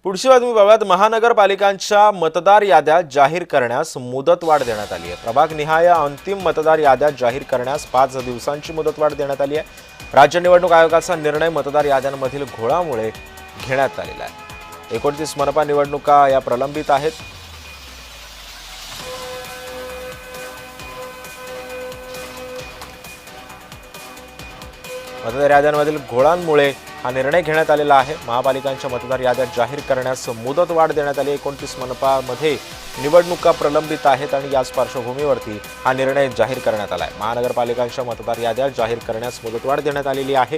पुढची बातमी बघत महानगरपालिकांच्या मतदार याद्या जाहीर करण्यास मुदतवाढ देण्यात आली आहे। प्रभाग निहाय अंतिम मतदार याद्या जाहीर करण्यास 5 दिवसांची मुदतवाढ देण्यात आली आहे। राज्य निवडणूक आयोगाचा निर्णय मतदार याद्यांमधील घोळामुळे घेण्यात आलेला आहे। 29 मनपा निवडणुका या प्रलंबित आहेत। मतदार याद्यांमधील घोळांमुळे हा निर्णय घेण्यात आलेला आहे। महापालिकांच्या मतदार याद्या जाहीर करण्यास मुदतवाढ देण्यात आली। 29 मनपामध्ये निवडणुका प्रलंबित आहेत आणि याच पार्श्वभूमीवरती हा निर्णय जाहीर करण्यात आला आहे। महानगरपालिकांच्या मतदार याद्या जाहीर करण्यास मुदतवाढ देण्यात आलेली आहे।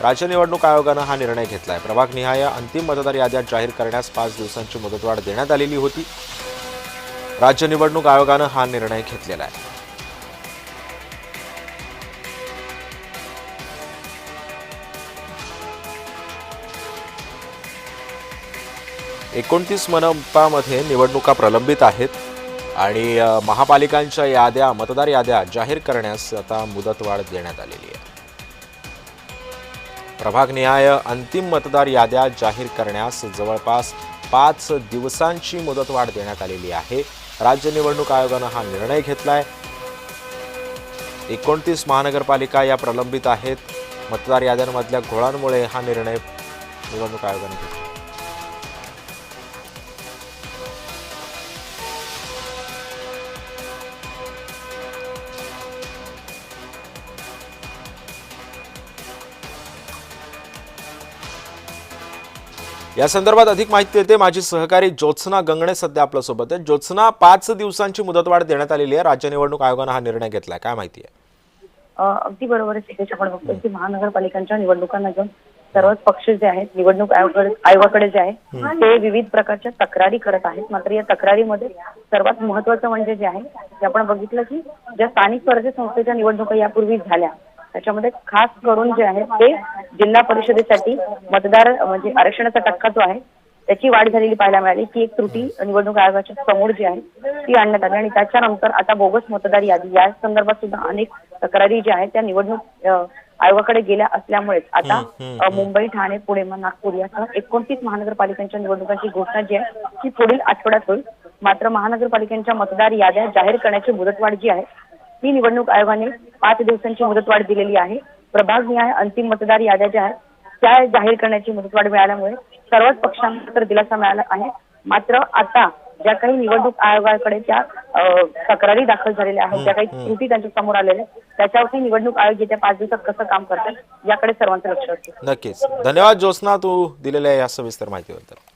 राज्य निवडणूक आयोगाने हा निर्णय घेतला आहे। प्रभाग निहाय अंतिम मतदार याद्या जाहीर करण्यास 5 दिवसांची मुदतवाढ देण्यात आलेली होती। राज्य निवडणूक आयोगाने हा निर्णय घेतलेला आहे। 29 मनपामध्ये निवडणुका प्रलंबित आहेत आणि महापालिकांच्या याद्या मतदार याद्या जाहीर करण्यास आता मुदतवाढ देण्यात आलेली आहे। प्रभाग निहाय अंतिम मतदार याद्या जाहीर करण्यास जवळपास 5 दिवसांची मुदतवाढ देण्यात आलेली आहे। राज्य निवडणूक आयोगाने हा निर्णय घेतलाय। 29 महानगरपालिका या प्रलंबित आहेत। मतदार याद्यांमधल्या घोळांमुळे हा निर्णय निवडणूक आयोगाने घेतला। या संदर्भात अधिक माहिती देते माझी सहकारी ज्योत्सना गंगणे सध्या आपल्या सोबत आहे। ज्योत्सना, 5 दिवसांची मुदतवाढ देण्यात आलेली आहे। राज्य निवडणूक आयोगाने हा निर्णय घेतलाय, काय माहिती आहे? अगदी बरोबर आहे। आपण बघतोय की महानगरपालिकांच्या निवडणुकांना घेऊन सर्वच पक्ष जे आहेत निवडणूक आयोगाकडे जे आहे ते विविध प्रकारच्या तक्रारी करत आहेत। मात्र या तक्रारीमध्ये सर्वात महत्त्वाचं म्हणजे जे आहे ते आपण बघितलं की ज्या स्थानिक स्वराज्य संस्थेच्या निवडणुका यापूर्वी झाल्या त्याच्यामध्ये खास करून जे आहे ते जिल्हा परिषदेसाठी मतदार म्हणजे आरक्षणाचा टक्का जो आहे त्याची वाढ झालेली पाहायला मिळाली। ती एक त्रुटी निवडणूक आयोगाच्या समोर जी आहे ती आणण्यात आली आणि त्याच्यानंतर आता बोगस मतदार यादी या संदर्भात सुद्धा अनेक तक्रारी ज्या आहेत त्या निवडणूक आयोगाकडे गेल्या असल्यामुळे आता मुंबई, ठाणे, पुणे, नागपूर यासह 29 महानगरपालिकांच्या निवडणुकांची घोषणा जी आहे ती पुढील आठवड्यात होईल। मात्र महानगरपालिकांच्या मतदार याद्या जाहीर करण्याची मुदतवाढ जी आहे ती निवडणूक आयोगाने 5 दिवसांची मुदतवाढ दिलेली आहे। प्रभाग निहाय अंतिम मतदार याद्या ज्या आहेत त्या जाहीर करण्याची मुदतवाढ मिळाल्यामुळे सर्वच पक्षांना तर दिलासा मिळाला आहे। मात्र आता ज्या काही निवडणूक आयोगाकडे त्या तक्रारी दाखल झालेल्या आहेत, ज्या काही त्रुटी त्यांच्या समोर आलेल्या त्याच्यावरती निवडणूक आयोग येत्या 5 दिवसात कसं काम करतात याकडे सर्वांचं लक्ष असेल। नक्कीच। धन्यवाद ज्योत्सना, तू दिलेल्या या सविस्तर माहितीबद्दल।